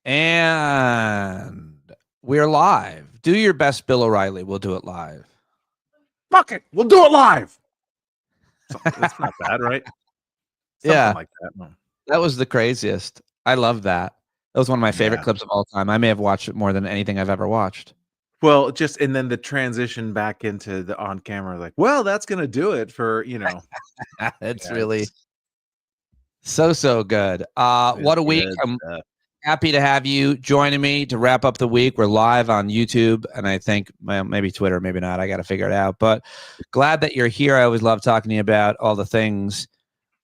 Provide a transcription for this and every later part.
And we're live. Do your best, Bill O'Reilly. We'll do it live. Fuck it. We'll do it live. That's not bad, right? Something like that. No. That was the craziest. I love that. That was one of my favorite clips of all time. I may have watched it more than anything I've ever watched. Well, and then the transition back into the on camera, like, well, that's going to do it for, It's really so good. What a week. I'm happy to have you joining me to wrap up the week. We're live on YouTube and I think maybe Twitter, maybe not. I got to figure it out, but glad that you're here. I always love talking to you about all the things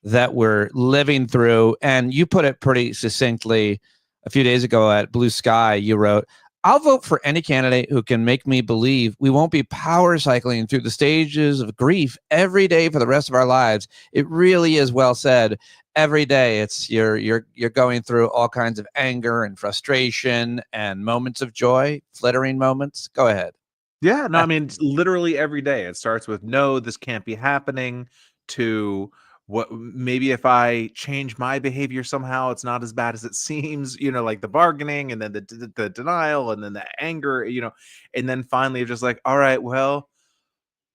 that we're living through. And you put it pretty succinctly a few days ago at Blue Sky. You wrote, I'll vote for any candidate who can make me believe we won't be power cycling through the stages of grief every day for the rest of our lives. It really is well said. Every day it's you're going through all kinds of anger and frustration and moments of joy, flittering moments. Go ahead. Yeah, no, I mean, literally every day. It starts with, no, this can't be happening, to what, maybe if I change my behavior somehow, it's not as bad as it seems, like the bargaining, and then the denial, and then the anger, and then finally you're just like, all right, well,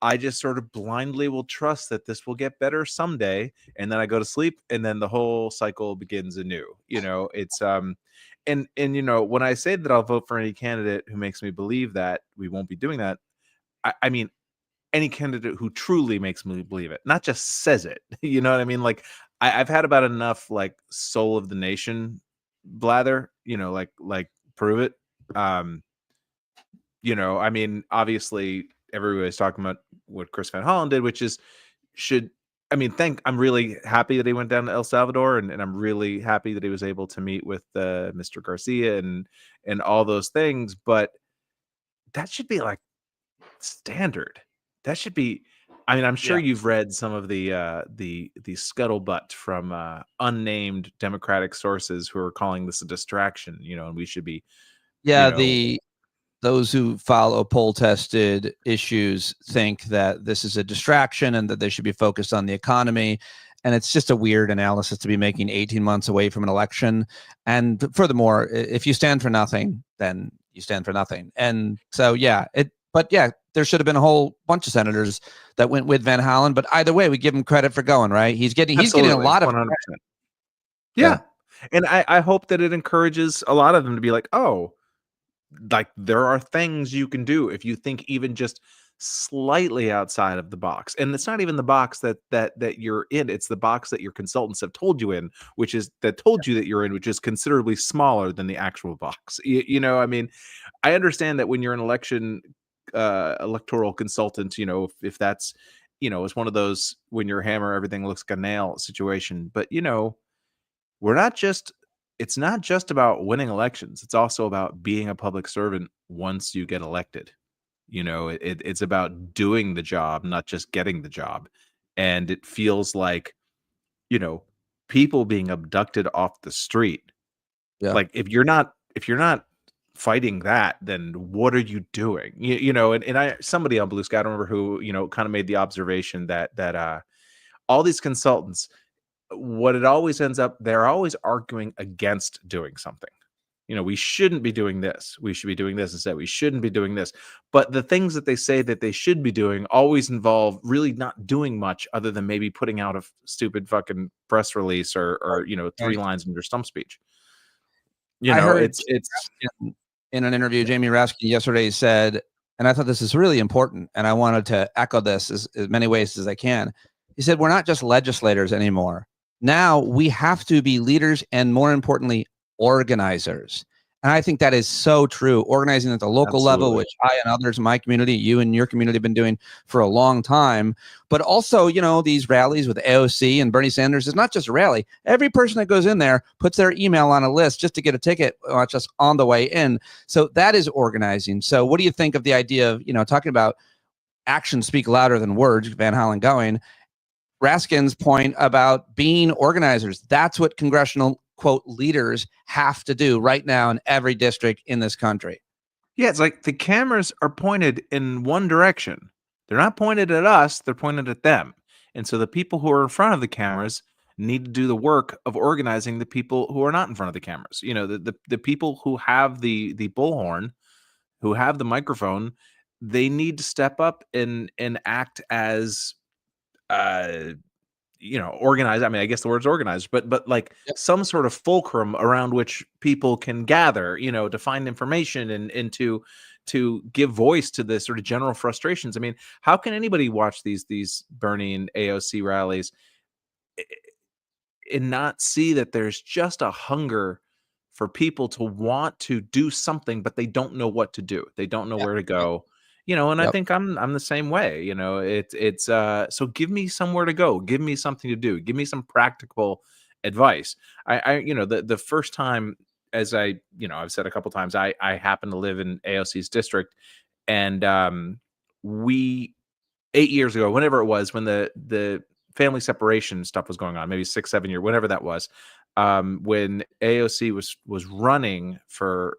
I just sort of blindly will trust that this will get better someday. And then I go to sleep, and then the whole cycle begins anew. It's, and when I say that I'll vote for any candidate who makes me believe that we won't be doing that, I mean, any candidate who truly makes me believe it, not just says it. You know what I mean? Like, I've had about enough like soul of the nation blather, like prove it. I mean, obviously everybody's talking about what Chris Van Hollen did, which is I'm really happy that he went down to El Salvador, and I'm really happy that he was able to meet with Mr. Garcia and all those things. But that should be like standard. That should be. I mean, I'm sure you've read some of the scuttlebutt from unnamed Democratic sources who are calling this a distraction. And we should be. Those who follow poll-tested issues think that this is a distraction and that they should be focused on the economy. And it's just a weird analysis to be making 18 months away from an election. And furthermore, if you stand for nothing, then you stand for nothing. And so, there should have been a whole bunch of senators that went with Van Hollen. But either way, we give him credit for going, right? He's getting a lot of 100%. Yeah. And I hope that it encourages a lot of them to be like, oh, like there are things you can do if you think even just slightly outside of the box. And it's not even the box that you're in, it's the box that your consultants have told you in, which is considerably smaller than the actual box. I mean, I understand that when you're an electoral consultant, if that's, it's one of those when you're a hammer everything looks like a nail situation. But it's not just about winning elections. It's also about being a public servant once you get elected. It's about doing the job, not just getting the job. And it feels like, people being abducted off the street. Yeah. Like if you're not fighting that, then what are you doing? Somebody on Blue Sky, I don't remember who, kind of made the observation that all these consultants, what it always ends up, they're always arguing against doing something. We shouldn't be doing this. We should be doing this instead. We shouldn't be doing this. But the things that they say that they should be doing always involve really not doing much other than maybe putting out a stupid fucking press release or 3 lines in your stump speech. I heard it's in an interview, Jamie Raskin yesterday said, and I thought this is really important, and I wanted to echo this as many ways as I can. He said, we're not just legislators anymore. Now we have to be leaders and, more importantly, organizers. And I think that is so true. Organizing at the local level, which I and others in my community, you and your community have been doing for a long time. But also, these rallies with AOC and Bernie Sanders is not just a rally. Every person that goes in there puts their email on a list just to get a ticket, just on the way in. So that is organizing. So what do you think of the idea of, talking about actions speak louder than words, Van Hollen going, Raskin's point about being organizers? That's what congressional, quote, leaders have to do right now in every district in this country. Yeah, it's like the cameras are pointed in one direction. They're not pointed at us, they're pointed at them. And so the people who are in front of the cameras need to do the work of organizing the people who are not in front of the cameras. You know, the people who have the bullhorn, who have the microphone, they need to step up and act as organized. I mean, I guess the word's organized, but like Yep. some sort of fulcrum around which people can gather, to find information and to give voice to the sort of general frustrations. I mean, how can anybody watch these Bernie AOC rallies and not see that there's just a hunger for people to want to do something, but they don't know what to do. They don't know Yeah. where to Yep. go. And I Yep. think I'm the same way. It's so give me somewhere to go. Give me something to do. Give me some practical advice. The first time, as I've said a couple times, I happen to live in AOC's district, and we 8 years ago, whenever it was, when the family separation stuff was going on, maybe 6, 7 years, whenever that was, when AOC was running for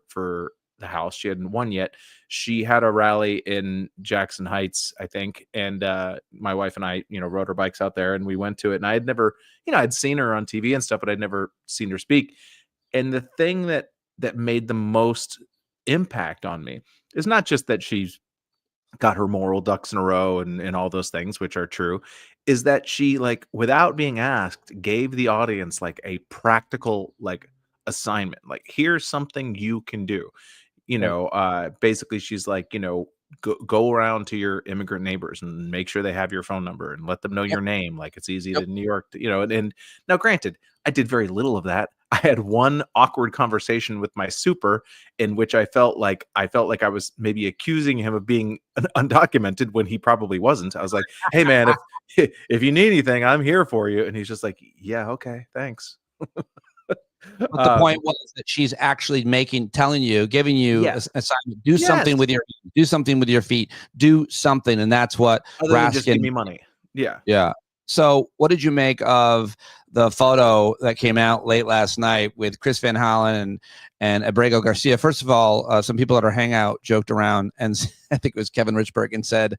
the House, she hadn't won yet. She had a rally in Jackson Heights, I think, and my wife and I, rode our bikes out there, and we went to it. And I had never, I'd seen her on TV and stuff, but I'd never seen her speak. And the thing that made the most impact on me is not just that she's got her moral ducks in a row and all those things, which are true, is that she, like, without being asked, gave the audience like a practical, like, assignment. Like, here's something you can do. Right. Basically she's like, go around to your immigrant neighbors and make sure they have your phone number and let them know Yep. your name. Like, it's easy Yep. to New York, and now granted, I did very little of that. I had one awkward conversation with my super in which I felt like I was maybe accusing him of being undocumented when he probably wasn't. I was like, "Hey man, if if you need anything, I'm here for you." And he's just like, "Yeah, okay, thanks." But the um point was that she's actually telling you, giving you yes. assignment, do Yes. something with your hands, do something with your feet, do something. And that's what Other than just give Raskin. me money. Yeah. Yeah. So what did you make of the photo that came out late last night with Chris Van Hollen and Abrego Garcia? First of all, some people at our hangout joked around, and I think it was Kevin Richburg, and said,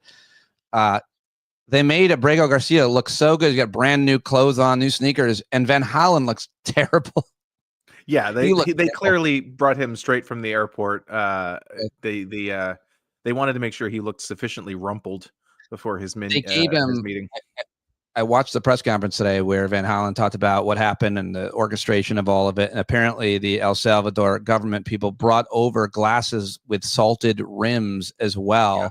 they made Abrego Garcia look so good. He's got brand new clothes on, new sneakers, and Van Hollen looks terrible. Yeah, He looked they terrible. clearly brought him straight from the airport. They wanted to make sure he looked sufficiently rumpled before his They gave him. meeting. I watched the press conference today where Van Hollen talked about what happened and the orchestration of all of it. And apparently the El Salvador government people brought over glasses with salted rims as well. Yeah.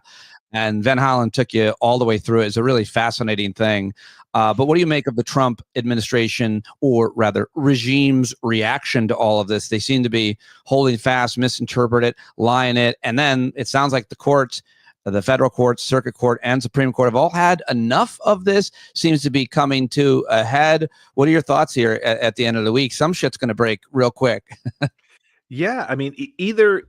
And Van Hollen took you all the way through it. It's a really fascinating thing. But what do you make of the Trump administration, or rather regime's reaction to all of this? They seem to be holding fast, misinterpret it, lying it. And then it sounds like the courts, the federal courts, circuit court, and Supreme Court have all had enough of this. Seems to be coming to a head. What are your thoughts here at the end of the week? Some shit's going to break real quick. Yeah, I mean, either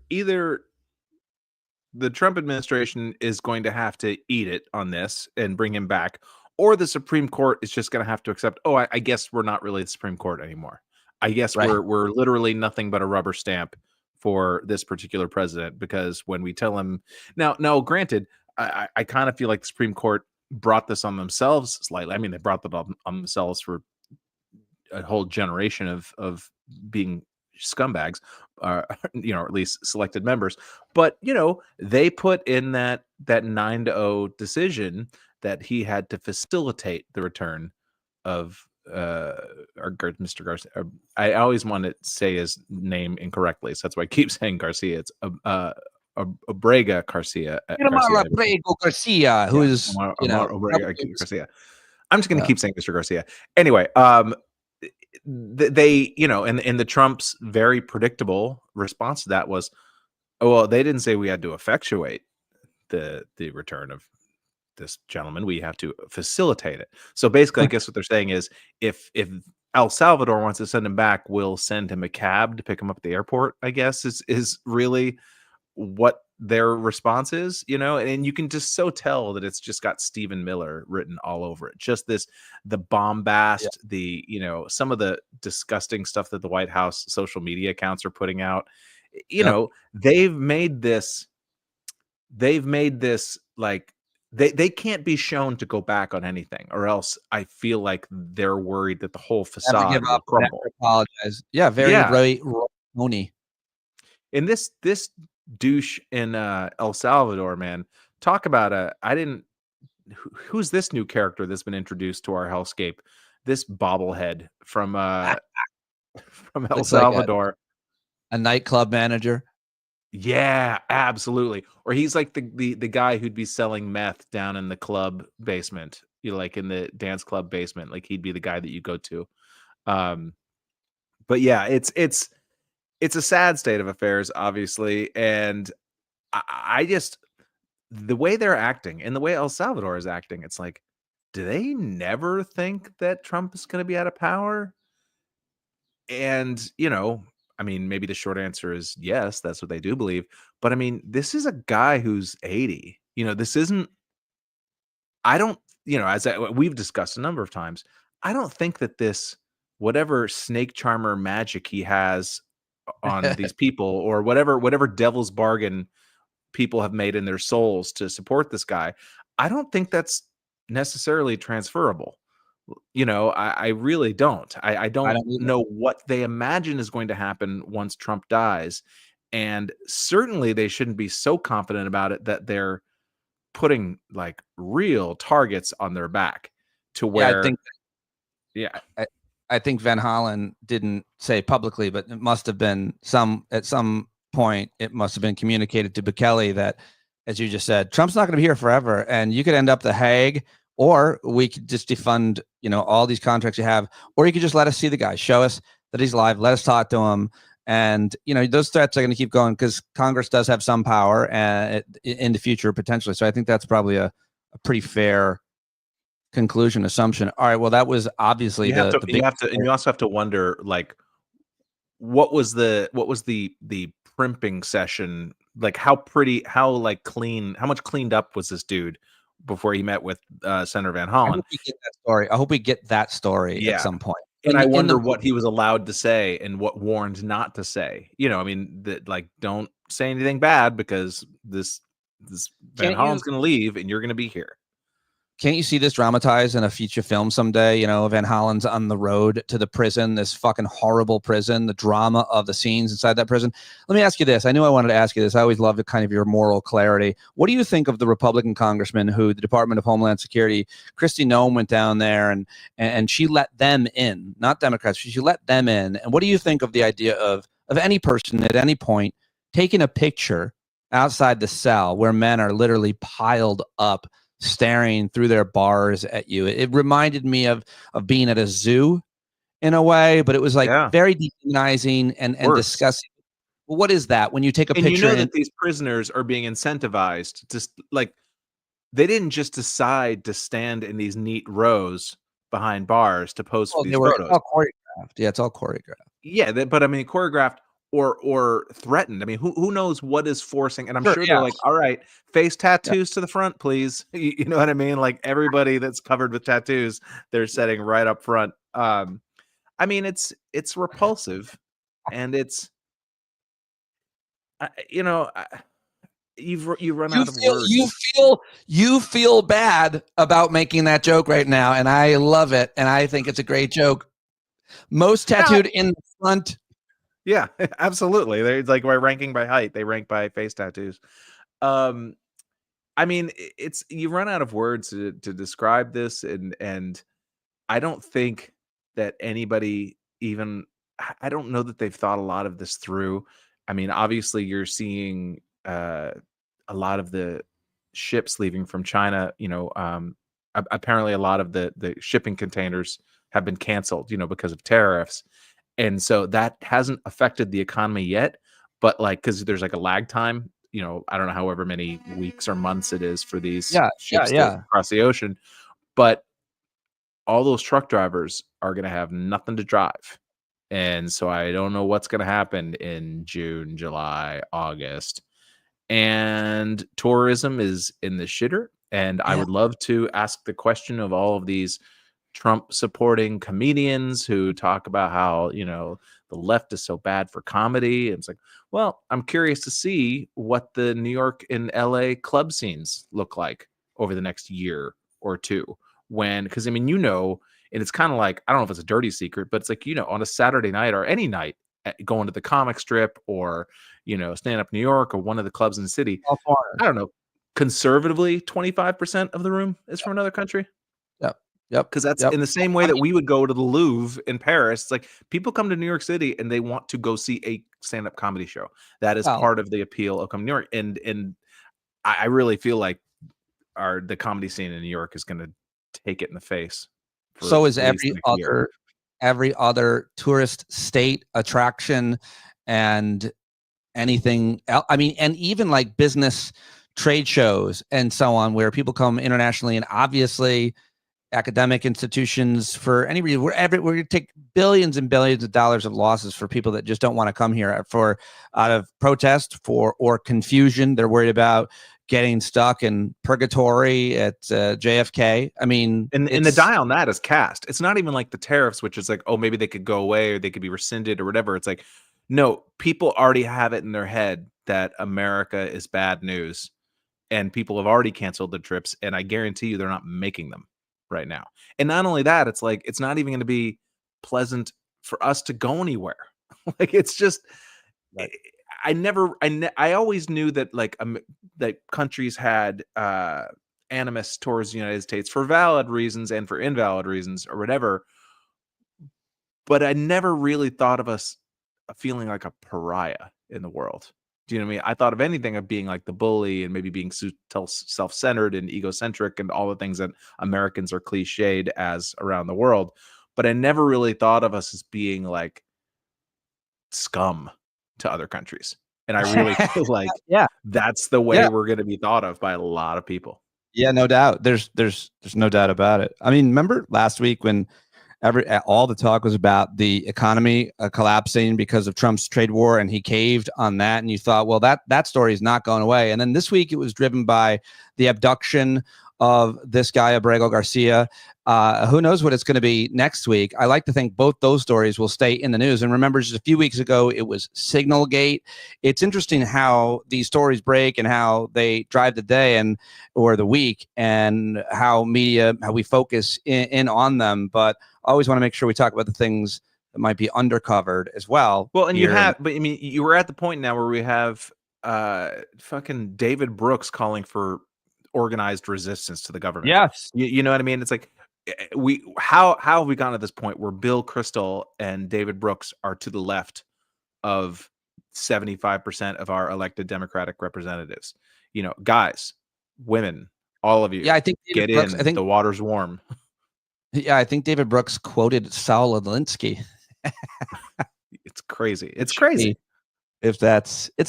the Trump administration is going to have to eat it on this and bring him back, or the Supreme Court is just going to have to accept, oh, I guess we're not really the Supreme Court anymore. I guess Right. we're literally nothing but a rubber stamp for this particular president, because when we tell him now, granted, I kind of feel like the Supreme Court brought this on themselves slightly. I mean, they brought that on themselves for a whole generation of being scumbags, or or at least selected members. But they put in that 9-0 decision that he had to facilitate the return of Mr. Garcia. I always want to say his name incorrectly, so that's why I keep saying Garcia. It's Abrego Garcia. Abrego Garcia, who Yeah, is Omar Abrego Garcia. I'm just going to keep saying Mr. Garcia. Anyway, they, and the Trump's very predictable response to that was, oh, well, they didn't say we had to effectuate the return of this gentleman. We have to facilitate it. So basically, I guess what they're saying is, if El Salvador wants to send him back, we'll send him a cab to pick him up at the airport, I guess is really what their response is, and you can just so tell that it's just got Stephen Miller written all over it. Just the bombast, some of the disgusting stuff that the White House social media accounts are putting out. They've made this like they can't be shown to go back on anything, or else I feel like they're worried that the whole Never give facade will up, never crumble. apologize. Yeah, very Yeah, Roy Mooney. and this douche in El Salvador, man, talk about a I didn't who's this new character that's been introduced to our hellscape? This bobblehead from from El Looks like a nightclub manager. Yeah, absolutely. Or he's like the guy who'd be selling meth down in the club basement, like in the dance club basement. Like he'd be the guy that you go to. Um, but yeah, it's a sad state of affairs, obviously, and I just the way they're acting and the way El Salvador is acting, it's like, do they never think that Trump is going to be out of power? And, I mean, maybe the short answer is yes, that's what they do believe. But I mean, this is a guy who's 80. This isn't, I don't, we've discussed a number of times, I don't think that this, whatever snake charmer magic he has on these people, or whatever devil's bargain people have made in their souls to support this guy, I don't think that's necessarily transferable. I really don't. I I don't don't either. know what they imagine is going to happen once Trump dies. And certainly they shouldn't be so confident about it that they're putting like real targets on their back to Yeah, where, yeah. I think Van Hollen didn't say publicly, but it must have been at some point, it must have been communicated to Bukele that, as you just said, Trump's not going to be here forever, and you could end up The Hague, or we could just defund, all these contracts you have, or you could just let us see the guy, show us that he's live, let us talk to him, and those threats are going to keep going because Congress does have some power in the future potentially. So I think that's probably a pretty fair conclusion assumption. All right, well, that was obviously the big. And you also have to wonder, like, what was the primping session like? How like clean, how much cleaned up was this dude before he met with Senator Van I Hollen? hope we get that story. I hope we get that story at Yeah. some point. And I wonder what he was allowed to say and what warned not to say. I mean, like, don't say anything bad because this Van Hollen's going to leave and you're going to be here. Can't you see this dramatized in a feature film someday? Van Hollen's on the road to the prison, this fucking horrible prison, the drama of the scenes inside that prison. Let me ask you this. I knew I wanted to ask you this. I always love kind of your moral clarity. What do you think of the Republican congressman who the Department of Homeland Security, Kristi Noem, went down there and she let them in, not Democrats. She let them in. And what do you think of the idea of any person at any point taking a picture outside the cell where men are literally piled up, staring through their bars at you? It reminded me of being at a zoo in a way, but it was like very dehumanizing and disgusting. Well, what is that when you take a picture? And that these prisoners are being incentivized to, like, they didn't just decide to stand in these neat rows behind bars to post these photos. It's all choreographed. Yeah, it's all choreographed. Yeah, but I mean, choreographed or threatened. I mean, who knows what is forcing? And I'm sure they're like, all right, face tattoos to the front, please. You know what I mean? Like, everybody that's covered with tattoos, they're setting right up front. I mean, it's repulsive, and it's you run out of words. You feel bad about making that joke right now, and I love it, and I think it's a great joke. Most tattooed in the front. Yeah, absolutely. They're like, we're ranking by height. They rank by face tattoos. I mean, it's you run out of words to describe this, and I don't think that anybody even. I don't know that they've thought a lot of this through. I mean, obviously, you're seeing a lot of the ships leaving from China. Apparently, a lot of the shipping containers have been canceled. Because of tariffs. And so that hasn't affected the economy yet, but like, because there's like a lag time, I don't know however many weeks or months it is for these ships to cross the ocean, but all those truck drivers are going to have nothing to drive. And so I don't know what's going to happen in June, July, August. And tourism is in the shitter. And I would love to ask the question of all of these Trump supporting comedians who talk about how, the left is so bad for comedy. And it's like, well, I'm curious to see what the New York and LA club scenes look like over the next year or two. Because I mean, and it's kind of like, I don't know if it's a dirty secret, but it's like, on a Saturday night or any night, going to the comic strip or, Stand Up New York or one of the clubs in the city, I don't know, conservatively 25% of the room is from another country. Yep. Because that's in the same way that we would go to the Louvre in Paris. It's like people come to New York City and they want to go see a stand-up comedy show. That is part of the appeal of coming to New York. And I really feel like the comedy scene in New York is going to take it in the face. So is every other tourist state attraction and anything else. I mean, and even like business trade shows and so on, where people come internationally, and obviously academic institutions, for any reason, we're going to take billions and billions of dollars of losses for people that just don't want to come here out of protest or confusion. They're worried about getting stuck in purgatory at JFK. I mean, and the die on that is cast. It's not even like the tariffs, which is like, oh, maybe they could go away or they could be rescinded or whatever. It's like, no, people already have it in their head that America is bad news, and people have already canceled the trips. And I guarantee you, they're not making them right now. And not only that, it's like, it's not even going to be pleasant for us to go anywhere. Like, it's just, right. I always knew that that countries had animus towards the United States for valid reasons and for invalid reasons or whatever. But I never really thought of us feeling like a pariah in the world. Do you know what I mean? I thought of anything of being like the bully and maybe being self-centered and egocentric and all the things that Americans are cliched as around the world. But I never really thought of us as being like scum to other countries. And I really feel like that's the way we're going to be thought of by a lot of people. Yeah, no doubt. There's no doubt about it. I mean, remember last week when all the talk was about the economy collapsing because of Trump's trade war, and he caved on that, and you thought, well, that story is not going away. And then this week it was driven by the abduction of this guy, Abrego Garcia. Who knows what it's going to be next week? I like to think both those stories will stay in the news. And remember, just a few weeks ago, it was Signalgate. It's interesting how these stories break and how they drive the day or the week, and how we focus in on them. But I always want to make sure we talk about the things that might be undercovered as well. Well, and but I mean, you were at the point now where we have fucking David Brooks calling for organized resistance to the government. Yes. You know what I mean? It's like, how have we gotten to this point where Bill Kristol and David Brooks are to the left of 75% of our elected Democratic representatives? Guys, women, all of you. Yeah, I think David Brooks, I think the water's warm. Yeah, I think David Brooks quoted Saul Alinsky. It's crazy. It's crazy. It's like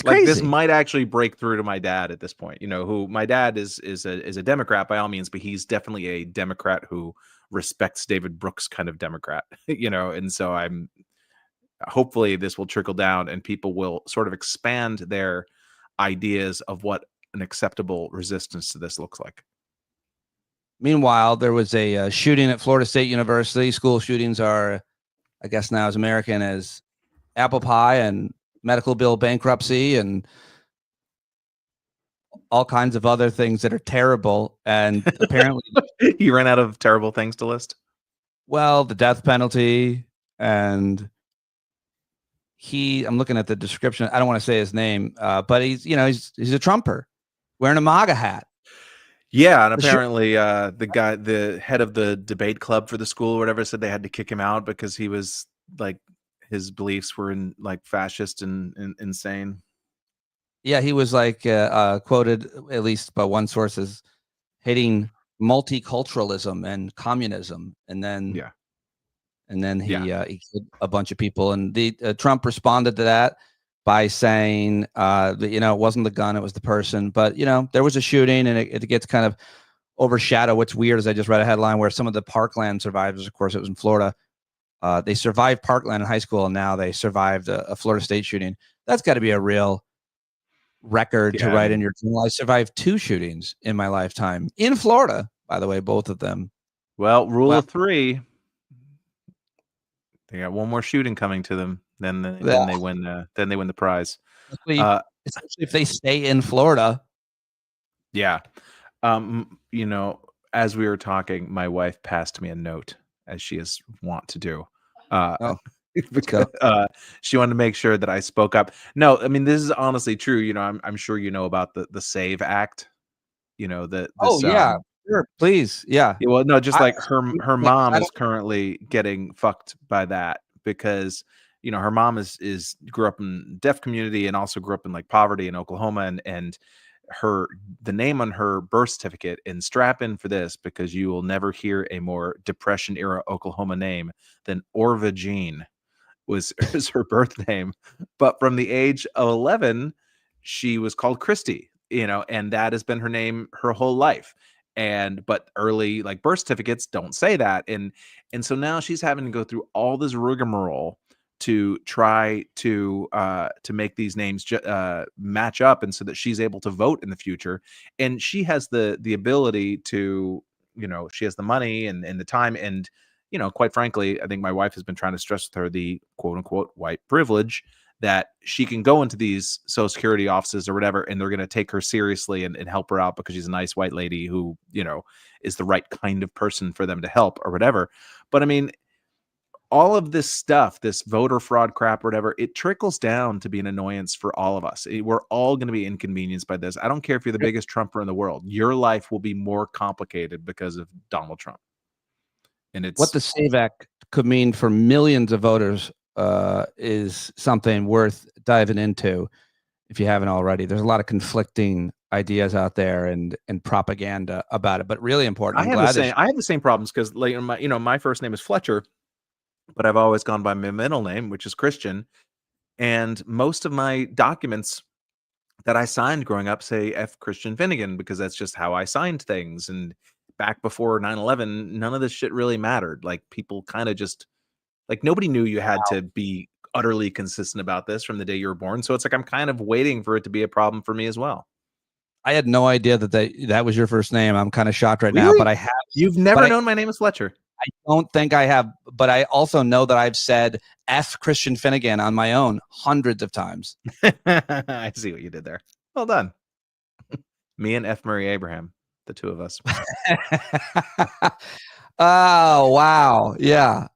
crazy. This might actually break through to my dad at this point. Who my dad is a Democrat by all means, but he's definitely a Democrat who respects David Brooks kind of Democrat. And so hopefully this will trickle down and people will sort of expand their ideas of what an acceptable resistance to this looks like. Meanwhile, there was a shooting at Florida State University. School shootings are, I guess, now as American as apple pie and medical bill bankruptcy and all kinds of other things that are terrible. And apparently you ran out of terrible things to list. Well, the death penalty, and I'm looking at the description. I don't want to say his name, but he's a Trumper wearing a MAGA hat. Yeah, and apparently the head of the debate club for the school or whatever said they had to kick him out because he was like, his beliefs were fascist and insane. Yeah, he was quoted, at least by one source, as hating multiculturalism and communism, and then he killed a bunch of people. And Trump responded to that by saying that it wasn't the gun, it was the person. But there was a shooting, and it gets kind of overshadowed. What's weird is I just read a headline where some of the Parkland survivors, of course it was in Florida, they survived Parkland in high school, and now they survived a Florida State shooting. That's got to be a real record to write in your journal. I survived 2 shootings in my lifetime in Florida, by the way, both of them. Well, rule of 3. They got one more shooting coming to them, then they win the prize. Especially if they stay in Florida. Yeah. You know, as we were talking, my wife passed me a note, as she is wont to do. Uh, Oh, let's because, go. she wanted to make sure that I spoke up. No, I mean, this is honestly true. You know, I'm sure you know about the SAVE Act. You know, Oh, yeah, sure, please, yeah. yeah, well, no, just I like was her reading it 'cause mom I is don't. currently getting fucked by that because, you know, her mom is grew up in deaf community and also grew up in like poverty in Oklahoma, and her the name on her birth certificate, and strap in for this because you will never hear a more depression era Oklahoma name than Orva Jean was is her birth name. But from the age of 11, she was called Christy, you know, and that has been her name her whole life. And but early like birth certificates don't say that. And so now she's having to go through all this rigmarole to try to make these names match up, and so that she's able to vote in the future. And she has the ability to, you know, she has the money and the time, and you know, quite frankly, I think my wife has been trying to stress with her the quote unquote white privilege that she can go into these social security offices or whatever, and they're going to take her seriously and help her out because she's a nice white lady who, you know, is the right kind of person for them to help or whatever. But I mean, all of this stuff, this voter fraud crap or whatever, it trickles down to be an annoyance for all of us. We're all going to be inconvenienced by this. I don't care if you're the biggest Trumper in the world. Your life will be more complicated because of Donald Trump. And What it's the SAVE Act could mean for millions of voters is something worth diving into if you haven't already. There's a lot of conflicting ideas out there and propaganda about it, but really important. I'm glad that I have the same problems because like my, you know, my first name is Fletcher, but I've always gone by my middle name, which is Christian. And most of my documents that I signed growing up say F Christian Finnegan because that's just how I signed things. And back before 9/11, none of this shit really mattered. Like people kind of just like nobody knew you had to be utterly consistent about this from the day you were born. So it's like I'm kind of waiting for it to be a problem for me as well. I had no idea that was your first name. I'm kind of shocked right now, but Really? I have, You've but never known my name is Fletcher? I don't think I have, but I also know that I've said F Christian Finnegan on my own hundreds of times. I see what you did there. Well done. Me and F. Murray Abraham, the two of us. Oh, wow. Yeah.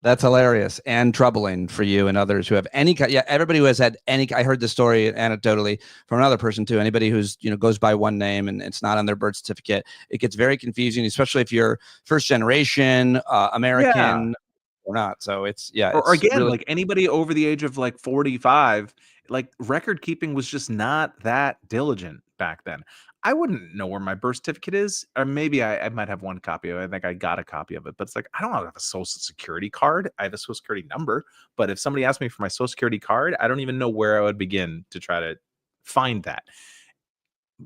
That's hilarious and troubling for you and others who have any kind. Yeah, everybody who has had any. I heard the story anecdotally from another person too. Anybody who's goes by one name and it's not on their birth certificate, it gets very confusing, especially if you're first generation Yeah. American or not. So Or it's again, really. like anybody over the age of like 45, like record keeping was just not that diligent back then. I wouldn't know where my birth certificate is, or maybe I might have one copy of it. I think I got a copy of it, but it's like I don't have a social security card. I have a social security number, but if somebody asked me for my social security card, I don't even know where I would begin to try to find that.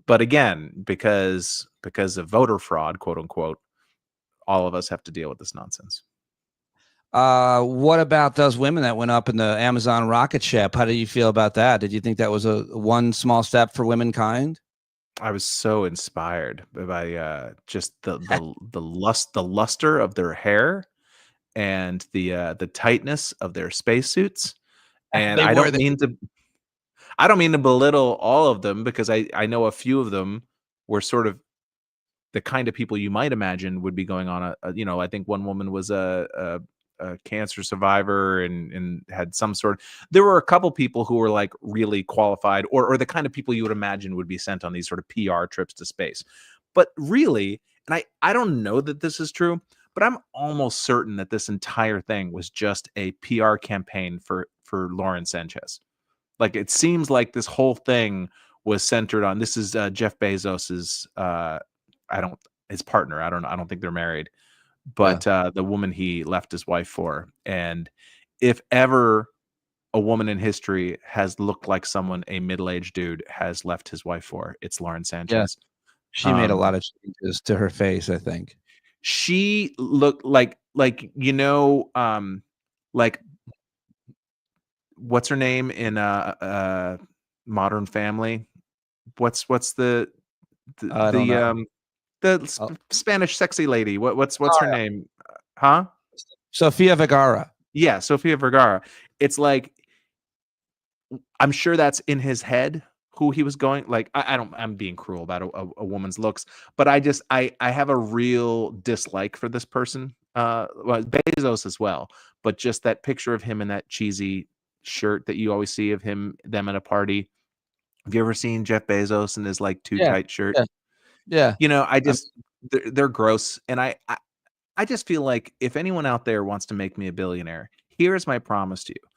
But again, because of voter fraud, quote unquote, all of us have to deal with this nonsense. What about those women that went up in the Amazon rocket ship? How do you feel about that? Did you think that was a one small step for womankind? I was so inspired by just the luster of their hair and the tightness of their spacesuits. And They were. I don't mean to belittle all of them because I know a few of them were sort of the kind of people you might imagine would be going on you know, I think one woman was a cancer survivor and had some sort. There were a couple people who were like really qualified, or the kind of people you would imagine would be sent on these sort of PR trips to space. But really, and I don't know that this is true, but I'm almost certain that this entire thing was just a PR campaign for Lauren Sanchez. Like it seems like this whole thing was centered on this is Jeff Bezos's I don't his partner. I don't think they're married, Yeah. but the woman he left his wife for. And if ever a woman in history has looked like someone a middle-aged dude has left his wife for, it's Lauren Yeah. Sanchez. She made a Um, lot of changes to her face, I think. she looked like you know like what's her name in Modern Family? What's I don't know. the Oh, Spanish sexy lady? What's her name? Huh? Sofia Vergara. Yeah, Sofia Vergara. It's like I'm sure that's in his head. who he was going, like, I'm being cruel about a woman's looks, but I have a real dislike for this person. Well, Bezos as well, but just that picture of him in that cheesy shirt that you always see of them at a party. Have you ever seen Jeff Bezos in his like too Yeah, tight shirt? yeah, yeah. You know, I I'm just they're gross, and I just feel like if anyone out there wants to make me a billionaire, here's my promise to you.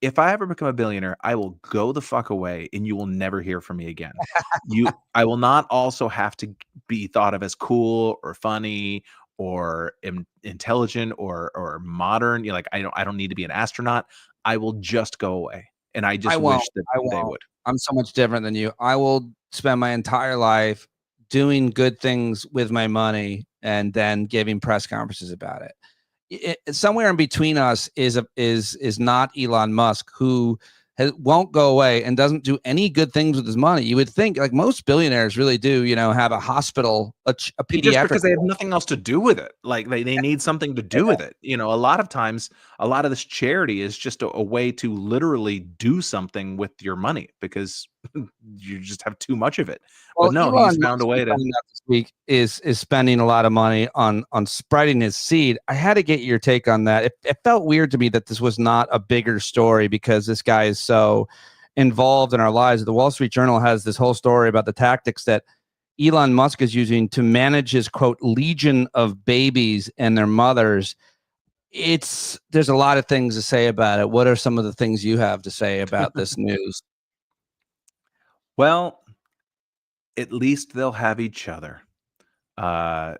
If I ever become a billionaire, I will go the fuck away and you will never hear from me again. I will not also have to be thought of as cool or funny or intelligent or modern. You're like, I don't need to be an astronaut. I will just go away. And I I just won't. wish that I they won't. would. I'm so much different than you. I will spend my entire life doing good things with my money and then giving press conferences about it. Somewhere in between us is not Elon Musk, who won't go away and doesn't do any good things with his money. You would think, like most billionaires really do, have a hospital, a Just pediatric because they have nothing else to do with it. Like, they need something to do with it. You know, a lot of times, a lot of this charity is just a way to literally do something with your money because you just have too much of it. But Well, no, he's Elon found a Musk, we way to. found out this week, is spending a lot of money on spreading his seed. I had to get your take on that. It felt weird to me that this was not a bigger story because this guy is so involved in our lives. The Wall Street Journal has this whole story about the tactics that Elon Musk is using to manage his quote legion of babies and their mothers. There's a lot of things to say about it. What are some of the things you have to say about this news? Well, at least they'll have each other. Uh,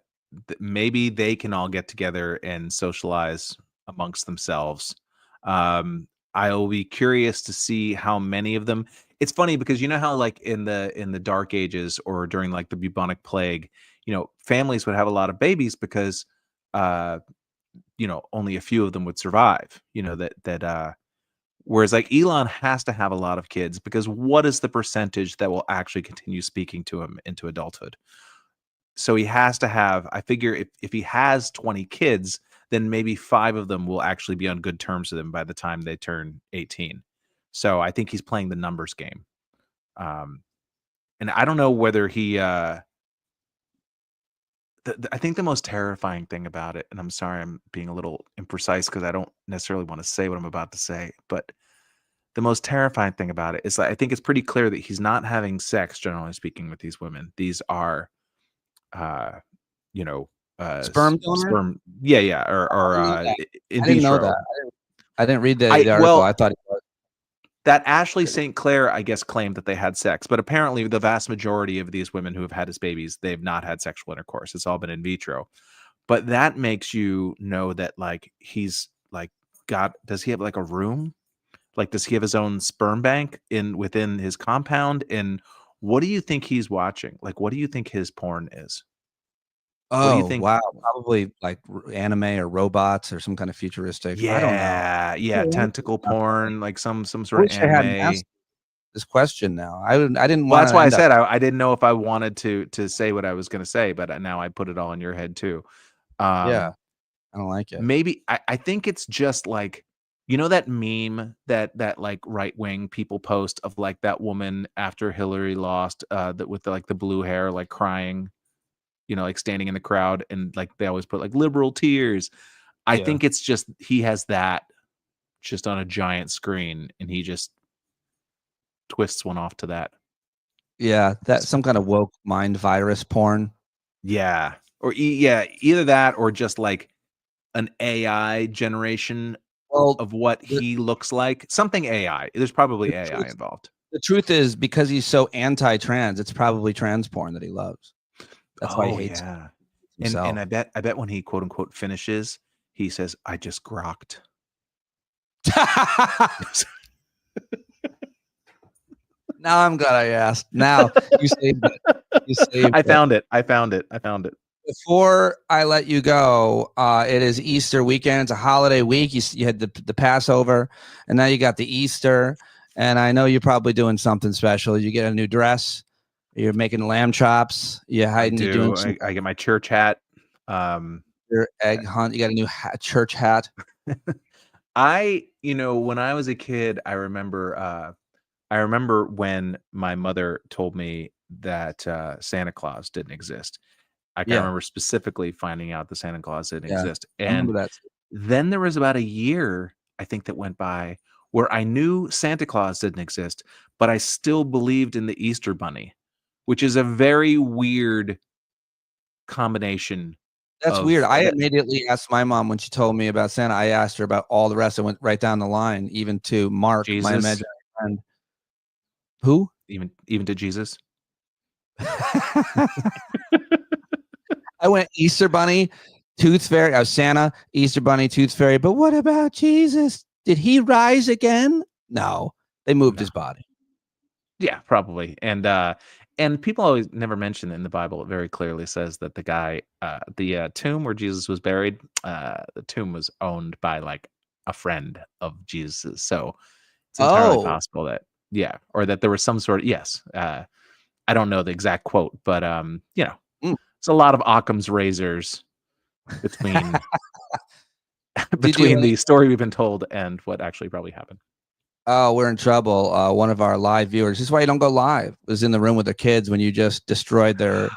maybe they can all get together and socialize amongst themselves. I'll be curious to see how many of them. It's funny because you know how like in the dark ages or during like the bubonic plague, families would have a lot of babies because uh only a few of them would survive. Whereas like Elon has to have a lot of kids because what is the percentage that will actually continue speaking to him into adulthood? So he has to have, I figure if he has 20 kids, then maybe 5 of them will actually be on good terms with him by the time they turn 18. So I think he's playing the numbers game. Um, and I don't know whether he I think the most terrifying thing about it, and I'm sorry I'm being a little imprecise because I don't necessarily want to say what I'm about to say, but the most terrifying thing about it is that I think it's pretty clear that he's not having sex, generally speaking, with these women. These are uh you know, Sperm donor? sperm, yeah, or I didn't know that. in I didn't know that. vitro. I didn't read the I article. I well, thought it was. that Ashley St. Clair, I guess, claimed that they had sex, but apparently the vast majority of these women who have had his babies, they've not had sexual intercourse. It's all been in vitro. But that makes you know that like he's like does he have like a room? Like, does he have his own sperm bank within his compound? And what do you think he's watching? Like, what do you think his porn is? What do you Oh, think? wow. Probably like anime or robots or some kind of futuristic. I don't know. Yeah, tentacle porn, like some I sort of wish I hadn't anime. asked this question now. I didn't Well, want that's to why I end up. said I didn't know if I wanted to say what I was gonna say, but now I put it all in your head too. Yeah, Um, I don't like it. maybe I think it's just like, that meme that like right wing people post of like that woman after Hillary lost, that with like the blue hair, like crying, like standing in the crowd, and like they always put like liberal tears. I Yeah. think it's just he has that just on a giant screen, and he just twists one off to that. Yeah, that So, some kind of woke mind virus porn. yeah, or yeah, either that or just like an AI generation Well, of what the he looks like. Something AI. There's probably the AI truth involved. the truth is because he's so anti-trans, it's probably trans porn that he loves. That's why he Oh hates yeah. And himself. I bet when he quote unquote finishes, he says, "I just grokked." Now I'm glad I asked. Now you saved it. You saved I it. found it. I found it. I found it. Before I let you go, it is Easter weekend. It's a holiday week. You had the Passover, and now you got the Easter. And I know you're probably doing something special. You get a new dress. You're making lamb chops. You're I hiding. You're doing do. some I get my church hat. Um, your egg hunt. You got a new church hat. when I was a kid, I remember I remember when my mother told me that Santa Claus didn't exist. I can Yeah. remember specifically finding out that Santa Claus didn't Yeah. exist. I remember And that. then there was about a year, I think, that went by where I knew Santa Claus didn't exist, but I still believed in the Easter Bunny, which is a very weird combination That's weird. of I that. immediately asked my mom when she told me about Santa. I asked her about all the rest. I went right down the line, even to Mark, my Jesus, imaginary friend. Who? even to Jesus. I went Easter Bunny, Tooth Fairy. I was Santa, Easter Bunny, Tooth Fairy. But what about Jesus? Did he rise again? No, they moved No. his body. Yeah, probably. And people always never mention in the Bible, it very clearly says that the guy, the tomb where Jesus was buried, the tomb was owned by like a friend of Jesus's. So it's entirely Oh, possible that, yeah, or that there was some sort of, yes. I don't know the exact quote, but mm. it's a lot of Occam's razors between Did you? between the story we've been told and what actually probably happened. Oh, we're in trouble. One of our live viewers. This is why you don't go live. Was in the room with the kids when you just destroyed their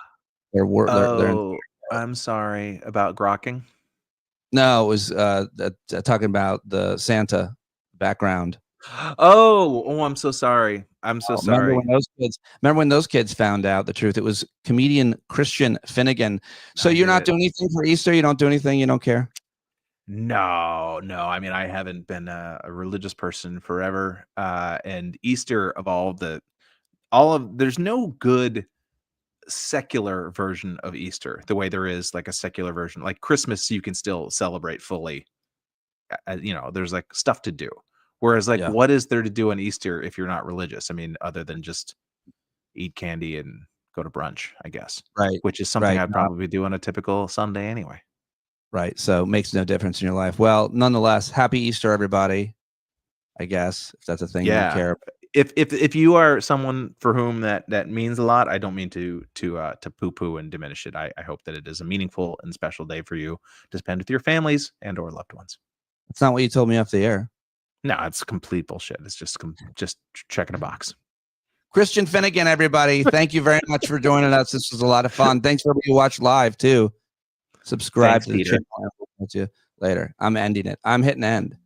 work. Oh, I'm sorry about grokking. No, it was talking about the Santa background. Oh, I'm so sorry. I'm so Remember when sorry. those kids found out the truth? It was comedian Christian Finnegan. So I you're hear not it. doing anything for Easter? You don't do anything? You don't care? No, no. I mean, I haven't been a religious person forever. And Easter of there's no good secular version of Easter the way there is like a secular version. Like Christmas, you can still celebrate fully. There's like stuff to do. Whereas, like, Yeah. what is there to do on Easter if you're not religious? I mean, other than just eat candy and go to brunch, I guess. Right. Which is something Right. I'd No, probably do on a typical Sunday anyway. right. So it makes no difference in your life. Well, nonetheless, happy Easter, everybody. I guess if that's a thing you Yeah. care about. If you are someone for whom that means a lot, I don't mean to poo-poo and diminish it. I hope that it is a meaningful and special day for you to spend with your families and or loved ones. That's not what you told me off the air. No, it's complete bullshit. It's just checking a box. Christian Finnegan, everybody. Thank you very much for joining us. This was a lot of fun. Thanks for everybody who watched live too. Subscribe Thanks, to the Peter. channel. I'll catch you later. I'm ending it. I'm hitting end.